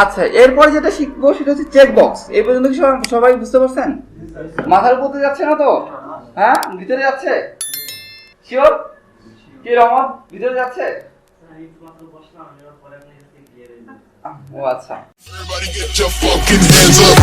আচ্ছা, এরপরে যেটা শিখবো সেটা হচ্ছে চেক বক্স। এই পর্যন্ত কি সবাই বুঝতে পারছেন? মাথার উপর যাচ্ছে না তো? হ্যাঁ, ভিতরে যাচ্ছে? শিওর? কি রহমত, ভিতরে যাচ্ছে? ও আচ্ছা, Everybody get your fucking hands up.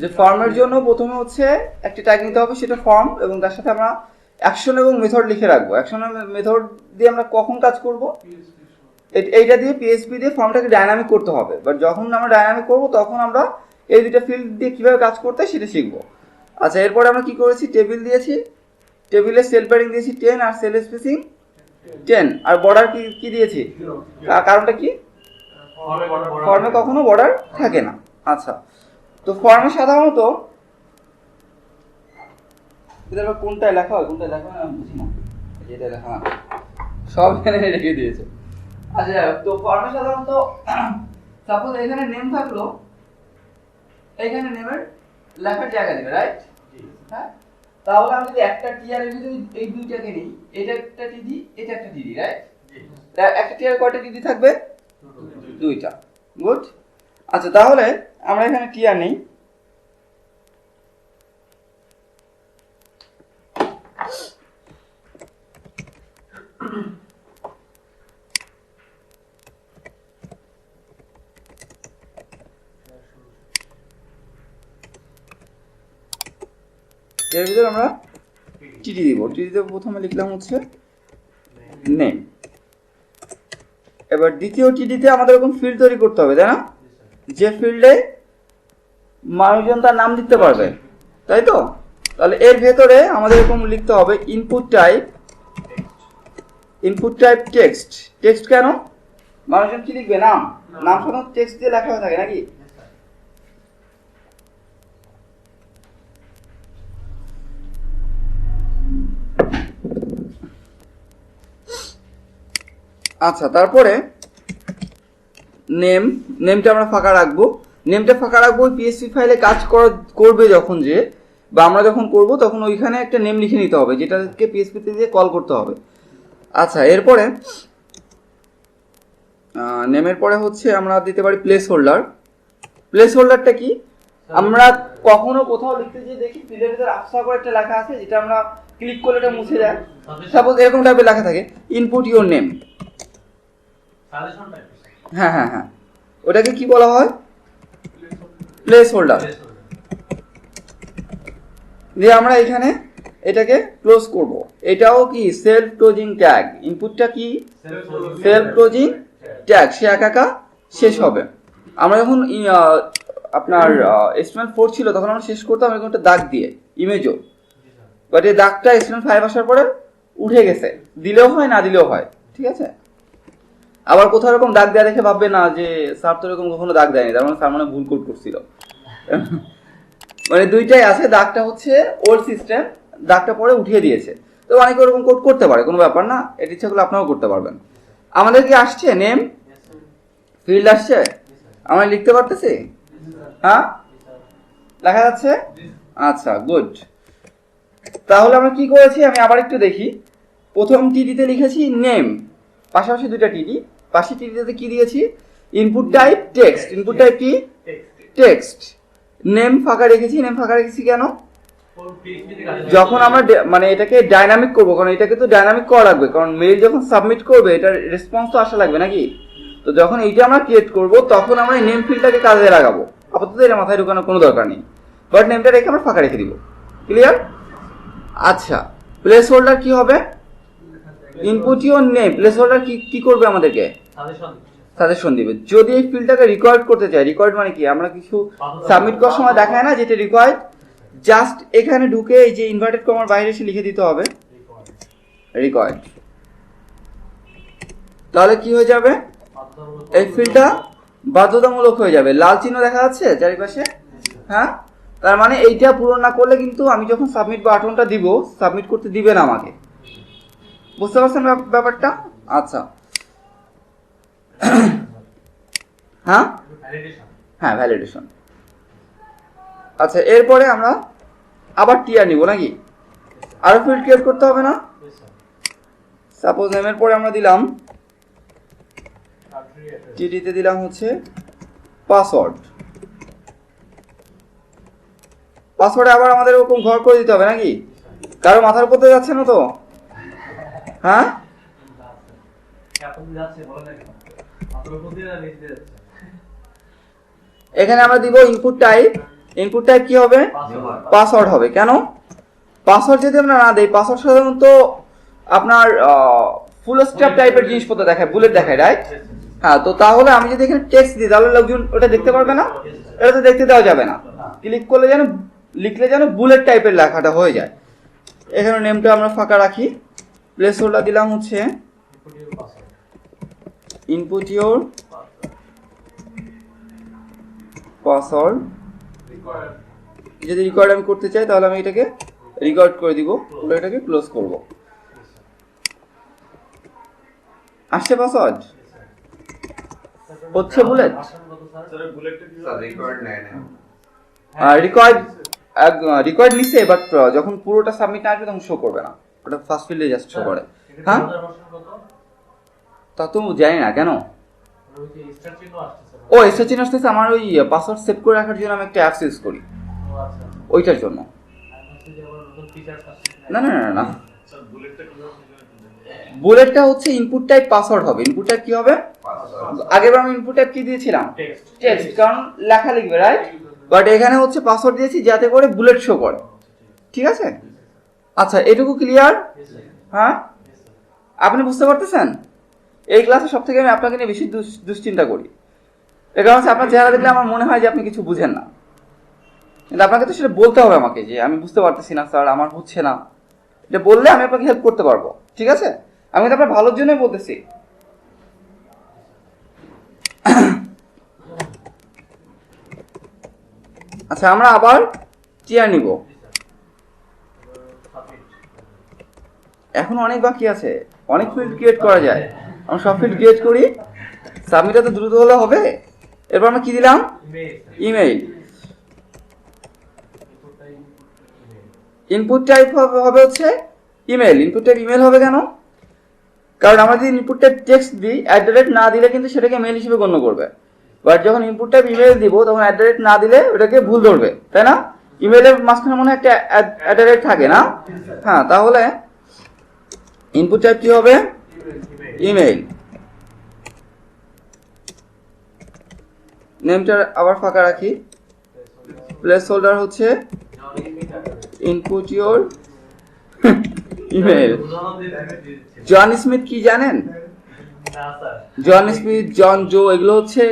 যে ফর্মের জন্য প্রথমে হচ্ছে একটা ট্যাগ নিতে হবে, সেটা ফর্ম, এবং তার সাথে আমরা অ্যাকশন এবং মেথড লিখে রাখবো। অ্যাকশন এবং মেথড দিয়ে আমরা কখন কাজ করব? এইটা দিয়ে পিএইচপি দিয়ে ফর্মটাকে ডাইনামিক করতে হবে। বাট যখন আমরা ডাইনামিক করব তখন আমরা এই দুটো ফিল্ড দিয়ে কিভাবে কাজ করতে হয় সেটা শিখবো। আচ্ছা, এরপরে আমরা কি করেছি? টেবিল দিয়েছি, টেবিলের সেল প্যাডিং দিয়েছি 10 আর সেল স্পেসিং 10 আর বর্ডার কি দিয়েছি? কারণটা কি? ফর্মে কখনো বর্ডার থাকে না। আচ্ছা, তো ফর্মে সাধারণত কোনটায় লেখা হয় কোনটায় লেখা হয় আমি বুঝি না, যেটা লেখা না সব এখানে রেখে দিয়েছে। আচ্ছা, তো ফর্মে সাধারণত সাপোজ এখানে নেম থাকলো, এখানে নেমের লেখার জায়গা দিবে, রাইট? হ্যাঁ, তাহলে আমি যদি একটা টিআর এর ভিতরে এই দুইটাকে নিই, এটা একটা টিডি, এটা একটা টিডি, রাইট? একটা টিআর কয়টা টিডি থাকবে? দুইটা। গুড। আচ্ছা, তাহলে আমরা এখানে টিআর নেই, এর ভিতরে আমরা টিডি দিব। টিডিতে প্রথমে লিখলাম হচ্ছে নেম। এবার দ্বিতীয় টিডিতে আমাদের এরকম ফিল্ড তৈরি করতে হবে, তাই না? যে ফিল্ডে মানুষজন তার নাম দিতে পারবে, তাই তো? তাহলে এর ভেতরে আমাদের এরকম লিখতে হবে ইনপুট টাইপ টেক্সট। টেক্সট কেন? মানুষজন কি লিখবে? নাম। নাম সাধারণত টেক্সট দিয়ে লেখা হয়ে থাকে নাকি? আচ্ছা, তারপরে নেমটা আমরা ফাঁকা রাখবো। নেমটা ফাঁকা রাখবো পিএসপি ফাইলে কাজ করবে যখন, যে বা আমরা যখন করব তখন ওইখানে একটা নেম লিখে নিতে হবে, যেটাকে পিএসপিতে দিয়ে কল করতে হবে। আচ্ছা, এরপরে নেমের পরে হচ্ছে আমরা দিতে পারি প্লেস হোল্ডার। প্লেস হোল্ডারটা কি? আমরা কখনো কোথাও লিখতে গিয়ে দেখি ফিল্ডের ভিতরে আফসা করে একটা লেখা আছে, যেটা আমরা ক্লিক করলে এটা মুছে যায়। সাপোজ এরকম টাইপের লেখা থাকে, ইনপুট ইউর নেম। হ্যাঁ হ্যাঁ হ্যাঁ, ওটাকে কি বলা হয়? Place holder. দিয়ে আমরা এখানে এটাকে ক্লোজ করব। এটাও কি সেলফ ক্লোজিং ট্যাগ। ইনপুটটা কি? সেলফ ক্লোজিং ট্যাগ, সে একা শেষ হবে। আমরা যখন আপনার HTML4 ছিল তখন আমরা শেষ করতাম এরকম একটা দাগ দিয়ে, ইমেজও। বাট এই দাগটা HTML5 আসার পরে উঠে গেছে, দিলেও হয় না দিলেও হয়, ঠিক আছে? আবার কোথাও এরকম দাগ দেওয়া দেখে ভাববে না যে স্যার তো এরকম কখনো দাগ দেয়নি, তার মানে স্যার মানে ভুল কোড করছিল। মানে দুইটাই আছে, দাগটা হচ্ছে ওল্ড সিস্টেম, দাগটা পরে উঠিয়ে দিয়েছে। তো অনেকে ওরকম কোড করতে পারে, কোনো ব্যাপার না, এর ইচ্ছা করলে আপনারাও করতে পারবেন। আমাদের কি আসছে নেম ফিল্ড আসছে? আমরা লিখতে পারতেছি? হ্যাঁ, লেখা যাচ্ছে? আচ্ছা, গুড। তাহলে আমরা কি করেছি আমি আবার একটু দেখি। প্রথম টিডিতে লিখেছি নেম, পাশাপাশি দুইটা টিডি, পাশে টিডিতে কি দিয়েছি? Input type text. Input type কি? টেক্সট। নেম ফাঁকা রেখেছি। নেম ফাঁকা রেখেছি কেন? যখন আমরা মানে এটাকে ডাইনামিক করবো, কারণ এটাকে তো ডাইনামিক করা লাগবে, কারণ মেইল যখন সাবমিট করবে এটার রেসপন্স তো আসা লাগবে নাকি? তো যখন এইটা আমরা ক্রিয়েট করব তখন আমরা এই নেম ফিল্ডটাকে কাজে লাগাবো। আপাতত এটা মাথায় ঢোকানোর কোনো দরকার নেই, বাট নেমটা রেখে আমরা ফাঁকা রেখে দিব। ক্লিয়ার? আচ্ছা, প্লেস হোল্ডার কি হবে? Input your name. Place holder কি করবে? আমাদেরকে সাজেশন দিবে। যদি এই ফিল্ডটাকে রিকোয়ার্ড করতে চাই, রিকোয়ার্ড মানে কি? আমরা কিছু সাবমিট করার সময় দেখায় না যেটা রিকোয়ার্ড, জাস্ট এখানে ঢুকে এই যে ইনভার্টেড কমার বাইরে এসে লিখে দিতে হবে রিকোয়ার্ড। তাহলে কি হয়ে যাবে? এই ফিল্ডটা বাধ্যতামূলক হয়ে যাবে। লাল চিহ্ন দেখা যাচ্ছে চারিপাশে? হ্যাঁ, তার মানে এইটা পূরণ না করলে কিন্তু আমি যখন সাবমিট বাটনটা দিব, সাবমিট করতে দিবে না আমাকে। বুঝতে পারছেন ব্যাপারটা? আচ্ছা, হ্যাঁ হ্যাঁ, ভ্যালিডেশন। আচ্ছা, এরপরে আমরা আবার টিআর নিব নাকি? আরো ফিল্ড ক্রিয়েট করতে হবে না? সাপোজ নেমের পরে আমরা দিলাম টিডিতে দিলাম হচ্ছে পাসওয়ার্ড। পাসওয়ার্ডে আবার আমাদের ওরকম ঘর করে দিতে হবে নাকি? কারো মাথার উপর দিয়ে যাচ্ছে না তো? হ্যাঁ, এখানে আমরা দিব ইনপুট টাইপ। ইনপুট টাইপ কি হবে? পাসওয়ার্ড হবে। কেন? পাসওয়ার্ড যদি আমরা না দেই, পাসওয়ার্ড সাধারণত আপনার ফুল স্ট্যাপ টাইপের জিনিসপত্র দেখায়, বুলেট দেখায়, রাইট? হ্যাঁ, তো তাহলে আমি যদি এখানে টেক্সট দিই তাহলে লোকজন ওটা দেখতে পারবে না, এটা তো দেখতে দেওয়া যাবে না। ক্লিক করলে যেন, লিখলে যেন বুলেট টাইপের লেখাটা হয়ে যায়। এখানে নেমটা আমরা ফাঁকা রাখি, প্লেস হোল্ডার দিলাম হচ্ছে ইনপুট ইওর পাসওয়ার্ড। যদি রেকর্ড আমি করতে চাই তাহলে আমি এটাকে রেকর্ড করে দিব, এটাকে ক্লোজ করব। আসছে পাসওয়ার্ড, হচ্ছে বুলেট। রিকোয়ার্ড নিচ্ছে, বাট যখন পুরোটা সাবমিট না আসবে তখন শো করবে না, ওটা ফার্স্ট ফিল্ডে জাস্ট শো করে। হ্যাঁ, তা তো জানি না কেন। ও এসে চিন আসতেছে, আমার ওই পাসওয়ার্ড সেভ করে রাখার জন্য আমি একটা অ্যাপস ইউজ করি, ওইটার জন্য। না না না না, বুলেটটা হচ্ছে ইনপুট টাইপ পাসওয়ার্ড হবে। ইনপুট টাইপ কি হবে? আগেরবার আমি ইনপুট টাইপ কি দিয়েছিলাম? টেক্সট, কারণ লেখা লিখবে, রাইট? বাট এখানে হচ্ছে পাসওয়ার্ড দিয়েছি যাতে করে বুলেট শো করে। ঠিক আছে? আচ্ছা, এটুকু ক্লিয়ার? হ্যাঁ, আপনি বুঝতে পারতেছেন? এই ক্লাসে সব থেকে আমি আপনাকে নিয়ে বেশি দুশ্চিন্তা করি। এ কারণে হচ্ছে আপনার চেহারা দেখলে আমার মনে হয় যে আপনি কিছু বুঝেন না, কিন্তু আপনাকে তো সেটা বলতে হবে আমাকে যে আমি বুঝতে পারতেছি না স্যার, আমার হচ্ছে না। এটা বললে আমি আপনাকে হেল্প করতে পারবো। ঠিক আছে? আমি তো আপনার ভালোর জন্যই বলতেছি। আচ্ছা, আমরা আবার টিআর নিব। এখন অনেক বাকি আছে, অনেক ফিল্ড ক্রিয়েট করা যায়। আমরা সব ফিল্ড ক্রিয়েট করি, সাবমিট তো দ্রুত হলে হবে। এরপর আমরা কি দিলাম? ইমেইল। ইনপুট টাইপ হবে হচ্ছে ইমেল। ইনপুট টাইপ ইমেল হবে কেন? কারণ আমরা যদি ইনপুট টাইপ টেক্সট দিই, @ না দিলে কিন্তু সেটাকে মেল হিসেবে গণ্য করবে। বাট যখন ইনপুট টাইপ ইমেল দিব তখন @ না দিলে ওটাকে ভুল ধরবে, তাই না? ইমেলের মাঝখানে মনে হয় একটা @ থাকে না? হ্যাঁ, তাহলে ইনপুট টাইপ কি হবে? ইমেল। নেমটা আবার ফাঁকা রাখি, প্লেস হোল্ডার হচ্ছে input your email. John Smith কি জানেন? জন স্মিথ, জন জো, এগুলো হচ্ছে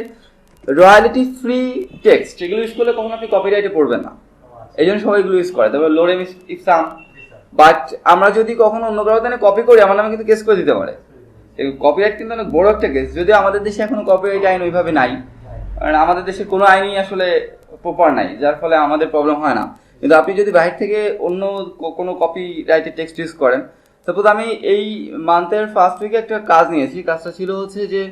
রয়্যালিটি ফ্রি টেক্সট। এগুলো ইউজ করলে কখনো আপনি কপিরাইটে পড়বেন না, এই জন্য সবাই এগুলো ইউজ করে। তারপর লোরেম ইপসাম। বাট আমরা যদি কখনো অন্য কারো থেকে কপি করি, আমার নামে কিন্তু কেস করে দিতে পারে। কপিরাইট কিন্তু অনেক বড় একটা কেস, যদি আমাদের দেশে এখনো কপিরাইট আইন ওইভাবে নাই, কারণ আমাদের দেশের কোনো আইনই আসলে প্রপার নাই, যার ফলে আমাদের প্রবলেম হয় না। কিন্তু আপনি যদি বাইরে থেকে অন্য কোনো কপিরাইটেড টেক্সট ইউজ করেন, সাপোজ আমি এই মান্থের ফার্স্ট উইকে একটা কাজ নিয়েছি। কাজটা ছিল হচ্ছে যে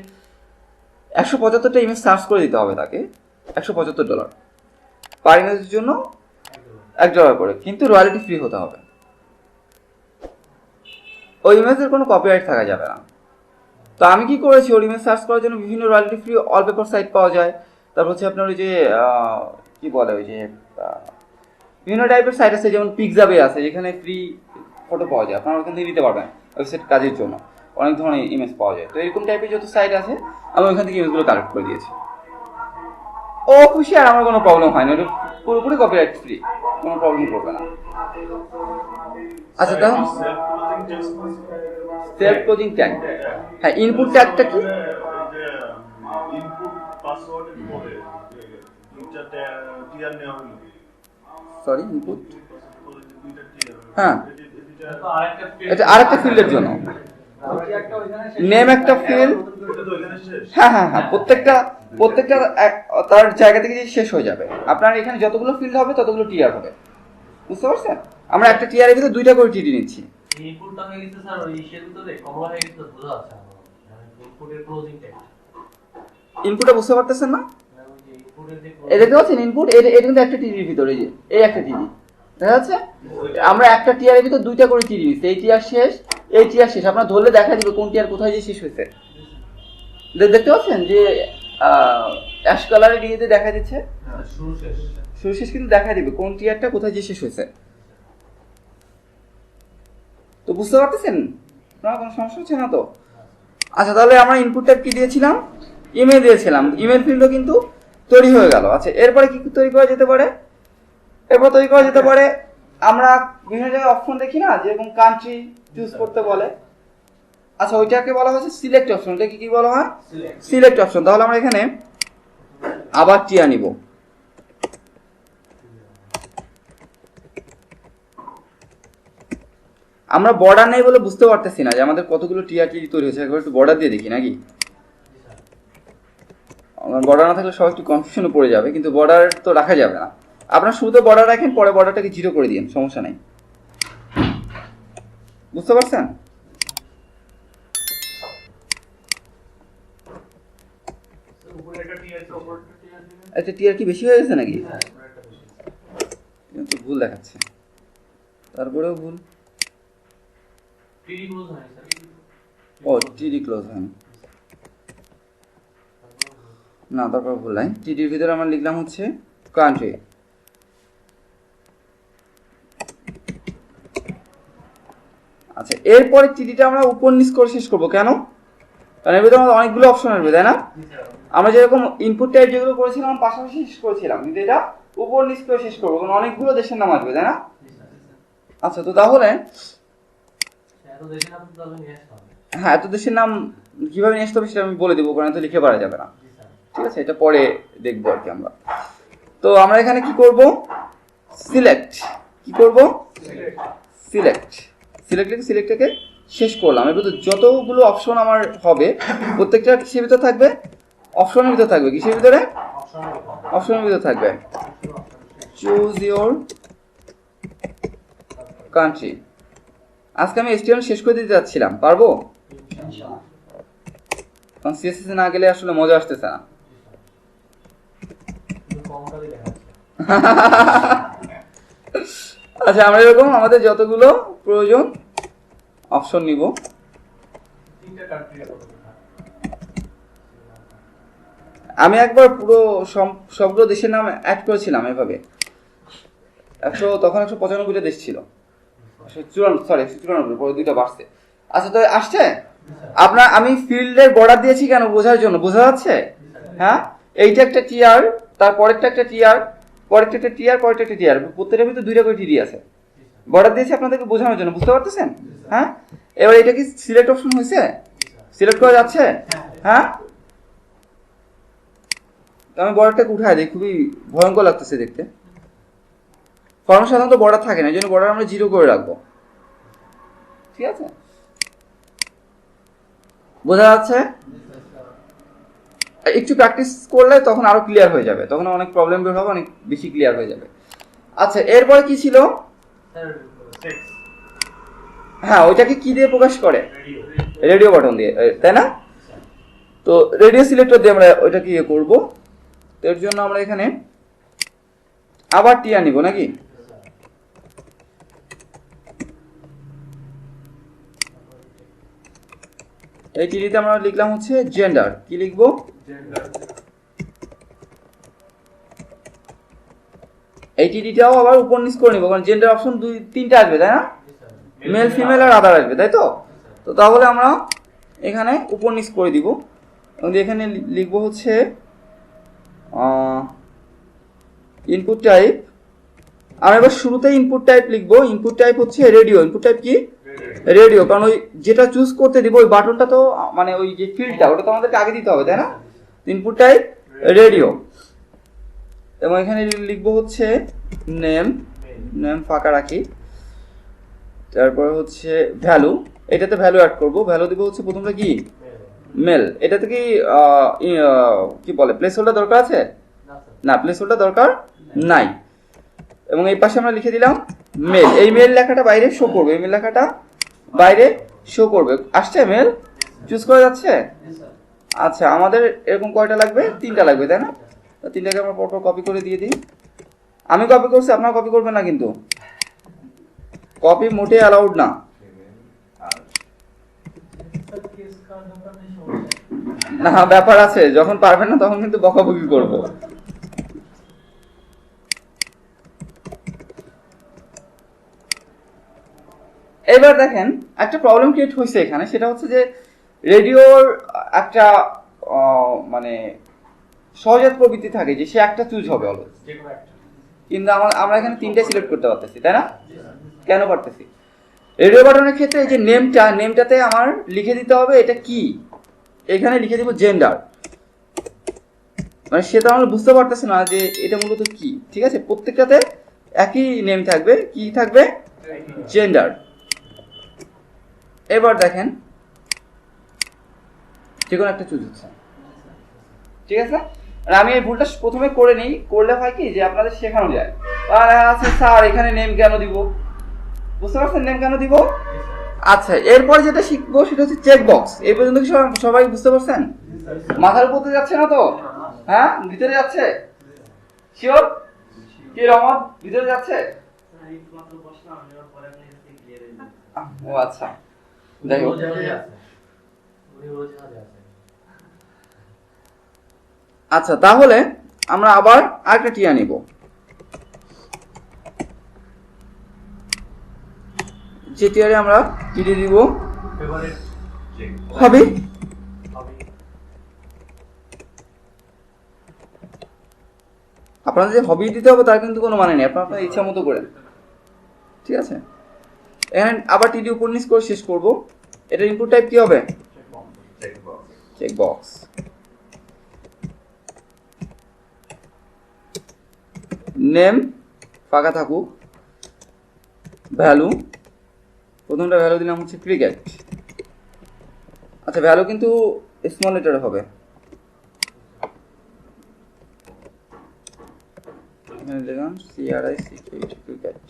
175টা ইমেজ সার্চ করে দিতে হবে তাকে, $175 পার ইমেজের জন্য $1 করে, কিন্তু রয়্যালিটি ফ্রি হতে হবে। ওই ইমেজের কোনো কপিরাইট থাকা যাবে না। তো আমি কি করেছি, ওর ইমেজ সার্চ করার জন্য বিভিন্ন রয়্যালিটি ফ্রি ওয়ালপেপার সাইট পাওয়া যায়। তারপর হচ্ছে আপনার ওই যে কি বলে, ওই যে বিভিন্ন টাইপের সাইট আছে, যেমন পিকজাবে আছে, যেখানে ফ্রি ফটো পাওয়া যায়, আপনারা ওখান থেকে নিতে পারবেন ওয়েবসাইট কাজের জন্য। অনেক ধরনের ইমেজ পাওয়া যায়। তো এরকম টাইপের যত সাইট আছে আমি ওইখান থেকে ইমেজগুলো কালেক্ট করে দিয়েছি। ও খুশি, আর আমার কোনো প্রবলেম হয় না, ওটা পুরোপুরি কপিরাইট ফ্রি, কোনো প্রবলেম করবে না। আচ্ছা, তাহলে সেলফ ক্লোজিং ট্যাগ। হ্যাঁ, ইনপুট ট্যাগটা কি? সরি, ইনপুট, হ্যাঁ, এটা আরেকটা ফিল্ডের জন্য। নেম একটা ফিল্ড, হ্যাঁ হ্যাঁ হ্যাঁ, প্রত্যেকটা তার জায়গা থেকে শেষ হয়ে যাবে। আপনার এখানে যতগুলো ফিল্ড হবে ততগুলো টিআর হবে, বুঝতে পারছেন? আমরা একটা টিআর এর ভিতরে 2টা করে টিডি নিচ্ছি। ইনপুটটা হয়ে গেছে স্যার, ওই ইশের ভিতরে কমলা হয়ে গেছে, বোঝা যাচ্ছে না। ইনপুটের ক্লোজিং ট্যাগ, ইনপুটটা বুঝতে পারতেছেন না? ওই যে ইনপুটের যে এই দেখতে পাচ্ছেন ইনপুট, এটা কিন্তু একটা টিডির ভিতরে, এই যে এই একটা টিডি, দেখা যাচ্ছে? আমরা একটা টিয়ারের ভিতর দুইটা করে টিয়ার নিচ্ছি, এই টিয়ার শেষ, এই টিয়ার শেষ। আপনার ধরলে দেখা দিবে কোন টিয়ার কোথায় যে শেষ হয়েছে। দেখতে পাচ্ছেন যে অ্যাশ কালারের ইয়েতে দেখা দিচ্ছে, শুরু শেষ কিন্তু দেখা দিবে কোন টিয়ারটা কোথায় যে শেষ হয়েছে। তো বুঝতে পারতেছেন না? কোনো সমস্যা হচ্ছে না তো? আচ্ছা, তাহলে আমরা ইনপুট টাইপ কি দিয়েছিলাম? ইমেল দিয়েছিলাম। ইমেল ফিল্ডও কিন্তু তৈরি হয়ে গেল। আচ্ছা, এরপরে কি তৈরি করা যেতে পারে? এরপর তৈরি করা যেতে পারে, আমরা বিভিন্ন জায়গায় অপশন দেখি না, যেরকম কান্ট্রি চুজ করতে বলে। আচ্ছা, ওইটাকে বলা হচ্ছে সিলেক্ট অপশন। এটা কি বলা হয়? Select option. তাহলে আমরা এখানে আবার টিয়া নিব। আমরা বর্ডার নেই বলে বুঝতে পারতেছি না যে আমাদের কতগুলো টিয়া টি তৈরি হয়েছে। একবার একটু বর্ডার দিয়ে দেখি নাকি? বর্ডার না থাকলে সবাই একটু কনফিউশনে পড়ে যাবে, কিন্তু বর্ডার তো রাখা যাবে না। আপনার শুরুতে বর্ডার রাখেন, পরে বর্ডারটাকে 0 করে দিন, সমস্যা নেই। বুঝতে পারছেন? একটা টিয়ার কি বেশি হয়ে গেছে নাকি? ভুল দেখাচ্ছে, তারপরেও ভুল। ও, টিডি ক্লোজ হয়নি না, তারপর ভুল নাই। টিডির ভিতরে আমরা লিখলাম হচ্ছে কান্ট্রি। আচ্ছা, এরপরে টিডিটা আমরা উপর নিচ করে শেষ করবো। কেন? কারণ এর ভিতরে আমাদের অনেকগুলো অপশন আসবে, তাই না? আমরা যেরকম ইনপুট টাইপ যেগুলো করেছিলাম পাশাপাশি শেষ করেছিলাম, কিন্তু এটা উপর নিচ করে শেষ করবো, কারণ অনেকগুলো দেশের নাম আসবে, তাই না? আচ্ছা, তো তাহলে হ্যাঁ, এত দেশের নাম কিভাবে নিয়ে আসতে হবে সেটা আমি বলে দেবো, কারণ এত লিখে পারা যাবে না। ঠিক আছে, এটা পরে দেখবো আর কি আমরা। তো আমরা এখানে কি করব? সিলেক্ট। কি করব? সিলেক্ট। সিলেক্টটাকে শেষ করলাম। এর ভিতরে যতগুলো অপশন আমার হবে প্রত্যেকটা কিসের ভিতরে থাকবে? অপশনের ভিতরে থাকবে। কিসের ভিতরে? অপশনের ভিতরে থাকবে। Choose your country. আজকে আমি HTML শেষ করে দিতে যাচ্ছিলাম, পারবো? কারণ CSS না গেলে আসলে মজা আসতেছে না। আচ্ছা, আমরা এরকম আমাদের যতগুলো প্রয়োজন অপশন নিব। আমি একবার পুরো সবগুলো দেশের নাম অ্যাড করেছিলাম এভাবে। তখন 195টা দেশ ছিল, 194, পরে 2টা বাড়ছে। আচ্ছা, তো আসছে আপনার, আমি ফিল্ডের বর্ডার দিয়েছি কেন? বোঝার জন্য। বোঝা যাচ্ছে? হ্যাঁ, এইটা একটা টিআর, তারপরেরটা একটা টিআর, পরেরটা একটা টিআর, পরেরটা একটা টিআর, প্রত্যেকটার ভিতরে 2টা করে টিডি আছে। বর্ডার দিয়েছি আপনাদেরকে বোঝানোর জন্য। বুঝতে পারতেছেন? হ্যাঁ, এবার এটা কি সিলেক্ট অপশন হয়েছে? সিলেক্ট করা যাচ্ছে? হ্যাঁ, আমি বর্ডারটাকে উঠাই দিই, খুবই ভয়ঙ্কর লাগতেছে দেখতে। ফর্মে সাধারণত বর্ডার থাকে না, এই জন্য বর্ডার আমরা 0 করে রাখবো। ঠিক আছে, বোঝা যাচ্ছে? একটু প্র্যাকটিস করলে তখন আরো ক্লিয়ার হয়ে যাবে, তখন অনেক প্রবলেম বের হবে, অনেক বেশি ক্লিয়ার হয়ে যাবে। আচ্ছা, এরপরে কি ছিল? হ্যাঁ, ওইটাকে কি দিয়ে প্রকাশ করে? রেডিও বাটন দিয়ে, তাই না? তো রেডিও সিলেক্টর দিয়ে আমরা ওইটাকে ইয়ে করবো। এর জন্য আমরা এখানে আবার টিয়া নিব নাকি? এই টিডিতে আমরা লিখলাম হচ্ছে জেন্ডার। কি লিখবো? এই টিডিটাও আবার উপর নিচ করে নিব, কারণ জেন্ডার অপশন 2-3টা আসবে, তাই না? মেল, ফিমেল আর আদার আসবে, তাই তো? তো তাহলে আমরা এখানে উপর নিচ করে দিব এবং এখানে লিখবো হচ্ছে ইনপুট টাইপ। আমরা এবার শুরুতে ইনপুট টাইপ লিখবো। ইনপুট টাইপ হচ্ছে রেডিও। ইনপুট টাইপ কি? রেডিও, কারণ ওই যেটা চুজ করতে দিব ওই বাটনটা তো, মানে ওই যে ফিল্ডটা, ওটা তো আমাদেরকে আগে দিতে হবে, তাই না? Input type radio. এবং এখানে লিখবো হচ্ছে নেম। নেম ফাঁকা রাখি। তারপর হচ্ছে ভ্যালু। এটাতে ভ্যালু অ্যাড করব। ভ্যালু দিব হচ্ছে প্রথমটা কি? মেল। এটাতে কি কি বলে, প্লেস হোল্ডার দরকার আছে? না, প্লেস হোল্ডার দরকার নাই। এবং এই পাশে আমরা লিখে দিলাম মেল। এই মেল লেখাটা বাইরে শো করবে, এই মেল লেখাটা বাইরে শো করবে। আসছে মেল? চুজ করা যাচ্ছে? আচ্ছা, আমাদের এরকম কয়টা লাগবে? 3টা লাগবে, তাই না? 3টাকে আমরা পরপর কপি করে দিয়ে দিই। আমি কপি করছি, আপনারা কপি করবেন না কিন্তু। কপি মোটে অ্যালাউড না। না ব্যাপার আছে, যখন পারবেন না তখন কিন্তু বকাবকি করব। এবার দেখেন একটা প্রবলেম ক্রিয়েট হয়েছে এখানে, সেটা হচ্ছে যে রেডিওর একটা মানে সহজাত প্রবৃত্তি থাকে যে সে একটা চুজ হবে অলওয়েজ, কিন্তু আমরা এখানে তিনটে সিলেক্ট করতে পারতেছি, তাই না? কেন পারতেছি? রেডিও বাটনের ক্ষেত্রে এই যে নেমটাতে আমার লিখে দিতে হবে এটা কি, এখানে লিখে দিব জেন্ডার, মানে সে তো আমরা বুঝতে পারতেছে না যে এটা মূলত কি। ঠিক আছে, প্রত্যেকটাতে একই নেম থাকবে, কি থাকবে? জেন্ডার। এবার দেখেন যে কোনো একটা চুজ হচ্ছে, ঠিক আছে। আর আমি এই ভুলটা প্রথমে করে নিই, করলে হয় কি যে আপনাদের শেখানো যায়। আচ্ছা স্যার এখানে নেম কেন দিব, বুঝতে পারছেন নেম কেন দিব? আচ্ছা এরপর যেটা শিখবো সেটা হচ্ছে চেক বক্স। এই পর্যন্ত কি সবাই বুঝতে পারছেন? মাথার উপরে যাচ্ছে না তো? হ্যাঁ ভিতরে যাচ্ছে? শিওর? কি রহমত ভিতরে যাচ্ছে? ও আচ্ছা যাই হোক। আচ্ছা তাহলে আমরা আবার আরেকটা টিয়া নিব, যে টিয়ারে আমরা টিডি দিব হবি। আপনাদের যে হবি দিতে হবে তার কিন্তু কোনো মানে নেই, আপনার ইচ্ছা মতো করেন, ঠিক আছে। এখানে আবার টিডি উপর নিচ করে শেষ করব। এটা ইনপুট টাইপ কি হবে? Check box. নেম ফাঁকা থাকুক, ভ্যালু প্রথমটা ভ্যালু দিলাম হচ্ছে ক্রিকেট। আচ্ছা ভ্যালু কিন্তু স্মল লেটার হবে, এখানে দিলাম CRICK ক্রিকেট।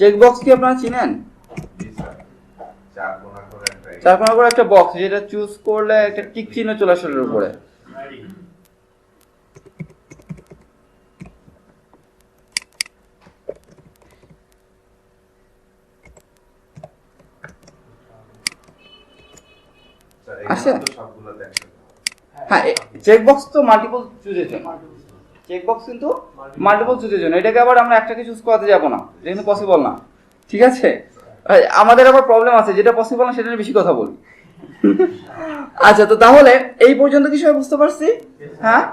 চেকবক্স কি আপনারা চিনেন? চার কোণা করে একটা বক্স, যেটা চুজ করলে একটা টিক চিহ্ন চলে আসে এর উপরে। আসে? হ্যাঁ চেকবক্স তো মাল্টিপল চুজের জন্য, চেকবক্স কিন্তু মাল্টিপল চুজের জন্য। এটাকে আবার আমরা একটাকে চুজ করাতে যাব না, এটা কিন্তু পসিবল না, ঠিক আছে। আমাদের আবার প্রবলেম আছে, যেটা পসিবল না সেটা নিয়ে বেশি কথা বলি। আচ্ছা তো তাহলে এই পর্যন্ত কি সবাই বুঝতে পারছি? হ্যাঁ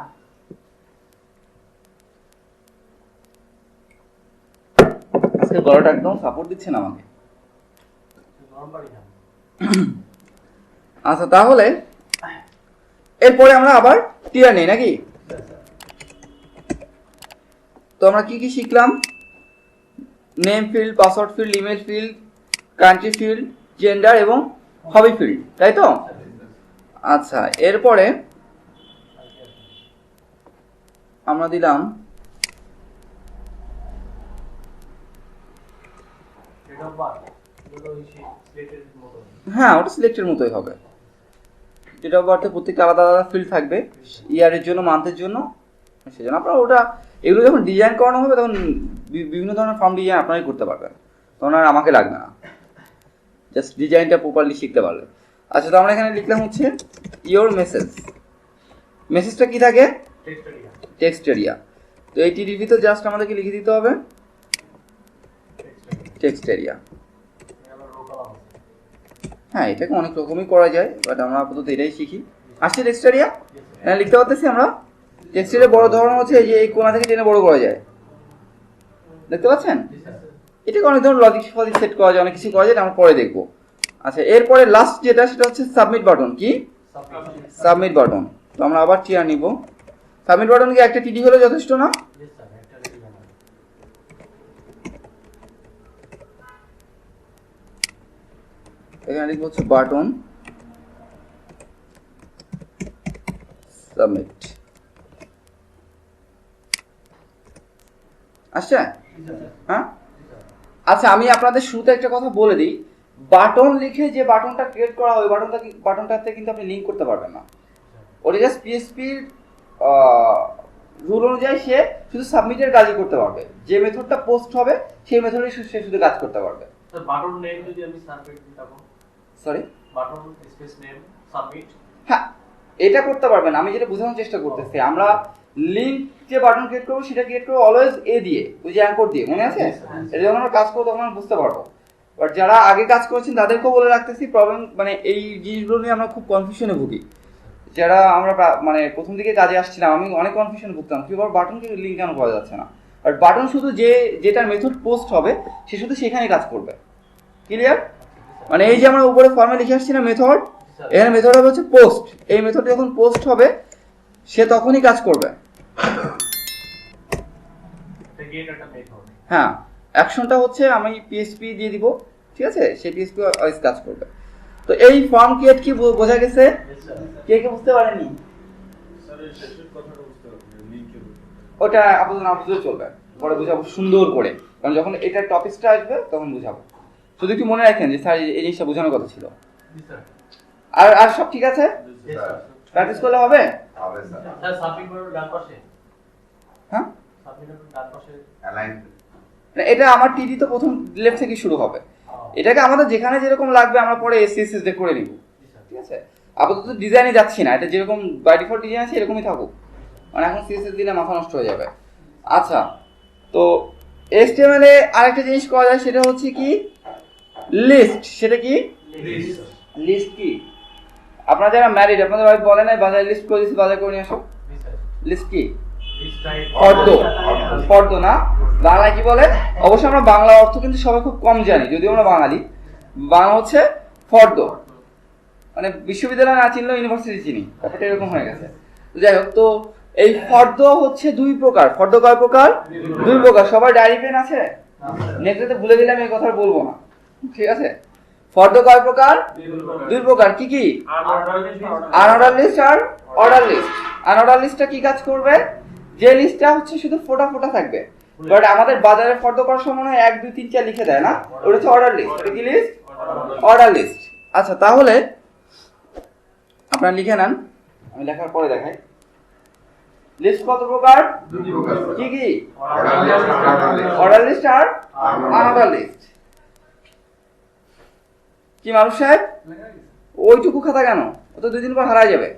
আজকে গলাটা একদম সাপোর্ট দিচ্ছে না আমাকে। আচ্ছা তাহলে এরপরে আমরা আবার টিয়ার নেই নাকি? তো আমরা কি কি শিখলাম? Name field, password field, email field, country field, gender এবং হবি ফিল্ড, তাই তো? আচ্ছা এরপরে আমরা দিলাম হ্যাঁ ওটা সিলেক্টের মতোই হবে, যেটা বার্থে প্রত্যেকটা আলাদা আলাদা ফিল্ড থাকবে, ইয়ারের জন্য, মান্থের জন্য। সেজন্য আপনারা ওটা এগুলো যখন ডিজাইন করানো হবে তখন বিভিন্ন ধরনের ফর্ম ডিজাইন আপনারাই করতে পারবেন, তখন আর আমাকে লাগবে না, জাস্ট ডিজাইনটা প্রপারলি শিখতে পারবে। আচ্ছা তো আমরা এখানে লিখলাম হচ্ছে ইওর মেসেজ। মেসেজটা কি থাকে? Text area. তো এই টিডিপি তো জাস্ট আমাদেরকে লিখে দিতে হবে টেক্সট এরিয়া। হ্যাঁ এটাকে অনেক রকমই করা যায়, বাট আমরা আপাতত এটাই শিখি। আসছে টেক্সট এরিয়া, হ্যাঁ লিখতে পারতেছি আমরা। টেক্সট এরিয়া বড় ধরনের হচ্ছে এই যে এই কোণা থেকে টেনে বড় করা যায়, দেখতে পাচ্ছেন? এটাকে অনেক ধরনের লজিক সেট করা যায়, অনেক কিছু করা যায়, আমরা পরে দেখবো। আচ্ছা এরপরে লাস্ট যেটা সেটা হচ্ছে সাবমিট বাটন। কি? Submit button. তো আমরা আবার টিয়ার নিব। সাবমিট বাটন কি একটা টিডি হলে যথেষ্ট না? এখানে লিখবো হচ্ছে বাটন সাবমিট। আসছে? হ্যাঁ আচ্ছা আমি আপনাদের শুরুতে একটা কথা বলে দিই বাটন লিখে যে বাটনটা ক্রিয়েট করা হয় বাটনটাতে কিন্তু আপনি লিঙ্ক করতে পারবেন না। ওটা জাস্ট পিএসপির রুল অনুযায়ী সে শুধু সাবমিটের কাজই করতে পারবে, যে মেথডটা পোস্ট হবে সেই মেথডে সে শুধু কাজ করতে পারবে। স্যার বাটন নেম যদি আমি সাবমিট দিতাম, sorry, button space name submit, হ্যাঁ এটা করতে পারবেন। আমি যেটা বোঝানোর চেষ্টা করতেছি, আমরা লিঙ্ক যে বাটন ক্রিয়েট করবো সেটা ক্রিয়েট করবো অলওয়েজ এ দিয়ে, ওই যে অ্যাঙ্কর দিয়ে, মনে আছে? এটা যখন আমরা কাজ করবো তখন আমরা বুঝতে পারবো। বাট যারা আগে কাজ করেছেন তাদেরকেও বলে রাখতেছি, প্রবলেম মানে এই জিনিসগুলো নিয়ে আমরা খুব কনফিউশনে ভুগি। যারা আমরা মানে প্রথম দিকে কাজে আসছিলাম আমি অনেক কনফিউশন ভুগতাম, কি বল বাটনকে লিঙ্ক কেন করা যাচ্ছে না। আর বাটন শুধু যেটার মেথড পোস্ট হবে সে শুধু সেখানে কাজ করবে। ক্লিয়ার? মানে এই যে আমরা উপরে ফর্মে লিখে আসছি না মেথড, এখানে মেথড হবে হচ্ছে পোস্ট। এই মেথড যখন পোস্ট হবে সে তখনই কাজ করবে। হ্যাঁ, অ্যাকশনটা হচ্ছে আমি পিএসপি দিয়ে দিব, ঠিক আছে, সেই পিএসপি ওয়াইজ কাজ করবে। তো এই ফর্ম ক্রিয়েট কি বোঝা গেছে? কে কে বুঝতে পারেনি? ওটা আপাতত না বুঝলেও চলবে, পরে বুঝাবো সুন্দর করে, কারণ যখন এটা টপিকসটা আসবে তখন বুঝাবো। শুধু একটু মনে রাখেন যে স্যার এই জিনিসটা বোঝানোর কথা ছিল। আর আর সব ঠিক আছে? প্র্যাকটিস করলে হবে? স্যার সাবমিট করব ডান পাশে, হ্যাঁ সাবমিট করব ডান পাশে অ্যালাইন। এটা আমার টিডি তো প্রথম লেফট থেকে শুরু হবে। এটাকে আমাদের যেখানে যেরকম লাগবে আমরা পরে এসএসএস দিয়ে করে নিব, ঠিক আছে? আপাতত ডিজাইনে যাচ্ছি না, এটা যেরকম বাই ডিফল্ট ডিজাইন আছে এরকমই থাকুক, মানে এখন সিএসএস দিলে মাথা নষ্ট হয়ে যাবে। আচ্ছা, তো এইচটিএমএল এ আরেকটা জিনিস করা যায়, সেটা হচ্ছে কি লিস্ট। সেটা কি লিস্ট? কি আপনারা যারা ম্যারিড আপনাদের ওয়াইফ বলে নাই বাজারে লিস্ট করে দিয়েছি, বাজার করে নিয়ে আসো। লিস্ট কি? ফর্দ। ফর্দ না, বাংলায় কি বলে? অবশ্য আমরা বাংলা অর্থ কিন্তু সবাই খুব কম জানি, যদিও আমরা বাঙালি। বাংলা হচ্ছে ফর্দ, মানে বিশ্ববিদ্যালয় না চিনলেও ইউনিভার্সিটি চিনি, ব্যাপারটা এরকম হয়ে গেছে। যাই হোক, তো এই ফর্দ হচ্ছে দুই প্রকার। ফর্দ কয় প্রকার? দুই প্রকার। সবার ডায়েরি পেন আছে? নেক্সটে ভুলে গেলে আমি এই কথা বলবো না, ঠিক আছে? ফর্দ কয় প্রকার? দুই প্রকার। কি কি? আনঅর্ডার লিস্ট আর অর্ডার লিস্ট। আনঅর্ডার লিস্টটা কি কাজ করবে? যে লিস্টটা হচ্ছে শুধু ফোটা ফোটা থাকবে, বাট আমাদের বাজারে ফর্দ করার সময় 1 2 3 4 লিখে দেয় না, ওটা হচ্ছে অর্ডার লিস্ট। এটা কি লিস্ট? Order list. আচ্ছা, তাহলে আপনারা লিখে নেন, আমি লেখার পরে দেখাই। লিস্ট কত প্রকার? দুই প্রকার। কি কি? অর্ডার লিস্ট আর অর্ডার লিস্ট। কি মানুষ সাহেব, ওইটুকু খাতা কেন? ও তো 2 দিন পর হারায় যাবে।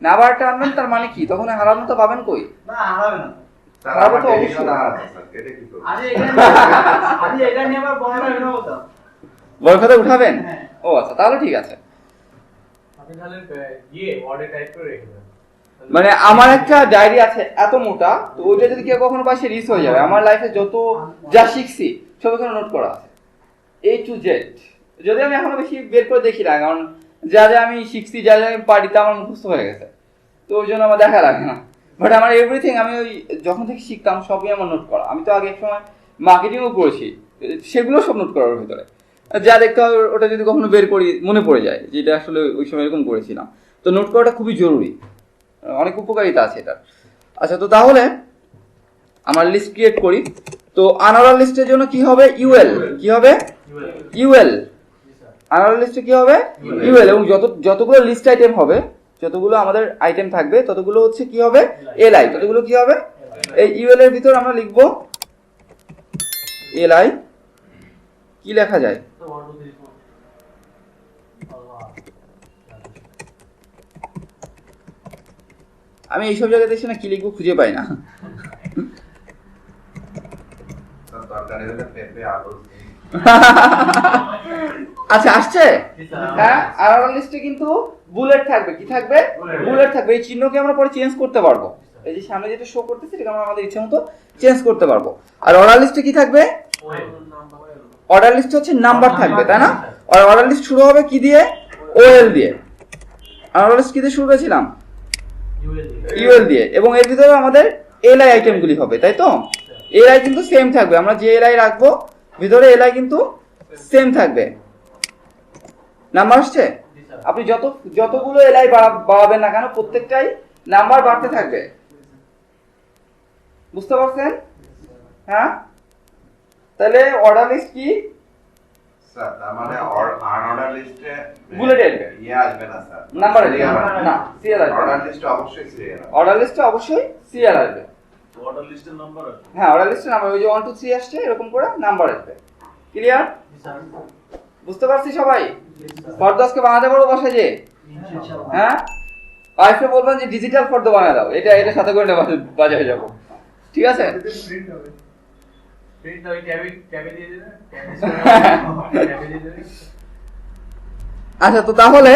না আবার একটা আনবেন, তার মানে কি তখন হারানো তো পাবেন কই? হারাবো তো অবশ্যই। বড় খাতা উঠাবেন? ও আচ্ছা, তাহলে ঠিক আছে। আপনি তাহলে ওয়ার্ডে টাইপ করে রেখে দেন। মানে আমার একটা ডায়েরি আছে এত মোটা, তো ওইটা যদি কেউ কখনো পায় সে রিস হয়ে যাবে। আমার লাইফে যত যা শিখছি সব এখানে নোট করা আছে, A to Z। যদি আমি এখনো বেশি বের করে দেখি না, কারণ যা যা আমি শিখছি, যা যা আমি পারি তা আমার মুখস্থ হয়ে গেছে, তো ওই জন্য আমার দেখা লাগে না। বাট আমার এভরিথিং আমি ওই যখন থেকে শিখতাম সবই আমার নোট করা। আমি তো আগে এক সময় মার্কেটিংও করেছি, সেগুলো সব নোট করার ভিতরে। যা দেখতে হবে ওটা যদি কখনো বের করি মনে পড়ে যায় যে এটা আসলে ওই সময় এরকম করেছিলাম। তো নোট করাটা খুবই জরুরি, অনেক উপকারিতা আছে এটার। আচ্ছা, তো তাহলে আমরা লিস্ট ক্রিয়েট করি। তো আনঅর্ডার লিস্টের জন্য কি হবে? ইউএল। কি হবে? ইউএল। আনঅর্ডার লিস্টে কি হবে? ইউএল। এবং যতগুলো লিস্ট আইটেম হবে, যতগুলো আমাদের আইটেম থাকবে ততগুলো হচ্ছে কি হবে? এলআই। ততগুলো কি হবে? এই ইউএল এর ভিতর আমরা লিখব এলআই। কি লেখা যায়? তো 1 2 3 4 আল্লাহ। আমি এইসব জায়গাতে এসে না কি লিখবো খুঁজে পাই না। আচ্ছা, আসছে? হ্যাঁ, আনঅর্ডার লিস্টে কিন্তু বুলেট থাকবে। কি থাকবে? বুলেট থাকবে। এই চিহ্নকে আমরা পরে চেঞ্জ করতে পারবো। এই যে সামনে যেটা শো করতেছে সেটা আমরা আমাদের ইচ্ছা মতো চেঞ্জ করতে পারবো। আর অর্ডার লিস্টে কি থাকবে? অর্ডার লিস্ট হচ্ছে নাম্বার থাকবে, তাই না? আর অর্ডার লিস্ট শুরু হবে কি দিয়ে? ওএল দিয়ে। অর্ডার লিস্ট কি দিয়ে শুরু করেছিলাম? ইউএল দিয়ে। এবং এর ভিতরে আমাদের এলআই আইটেমগুলি হবে, তাই তো? এলআই কিন্তু সেম থাকবে। আমরা যে এলআই রাখবো ভিতরে এলআই কিন্তু সেম থাকবে। নাম্বার আসছে? আপনি যতগুলো এলআই বাড়াবেন না কেন প্রত্যেকটাই নাম্বার বাড়তে থাকবে। বুঝতে পারছেন? হ্যাঁ, তাহলে অর্ডার লিস্ট কি? স্যার তার মানে আনঅর্ডার লিস্টে Bullet আসবে। ইয়ে আসবে না স্যার, নাম্বার Serial আসবে। না, সিরিয়াল আসবে। অর্ডার লিস্টে অবশ্যই সিরিয়াল আসবে। অর্ডার লিস্টে অবশ্যই সিরিয়াল আসবে। অর্ডার লিস্টের নাম্বার আছে হ্যাঁ, অর্ডার লিস্টে নাম্বার ওই যে 1 2 3 আসছে এরকম করে নাম্বার আসবে। ক্লিয়ার? স্যার বুঝতে পারছি সবাই? ফর্দাসকে বানাতে পারো বাসায় যে? হ্যাঁ, ওয়াইফকে বলবেন যে ডিজিটাল ফর্দ বানিয়ে দাও, এটা সাথে করে নেবা বাজারে যাবো, ঠিক আছে? প্রিন্ট ওই ট্যাবে দিয়ে দেবে ট্যাবে দিয়ে দেবে আচ্ছা, তো তাহলে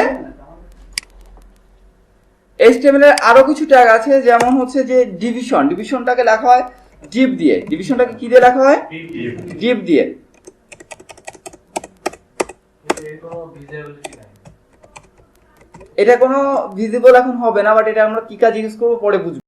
HTML এর আরো কিছু ট্যাগ আছে, যেমন হচ্ছে যে ডিভিশনটাকে লেখা হয় ডিপ দিয়ে। ডিভিশনটাকে কি দিয়ে লেখা হয়? ডিপ দিয়ে। এর কোনো ভিজিবিলিটি নাই এটা কোনো ভিজিবল এখন হবে না, বাট এটা আমরা কি কাজ ইউজ করবো পরে বুঝবো।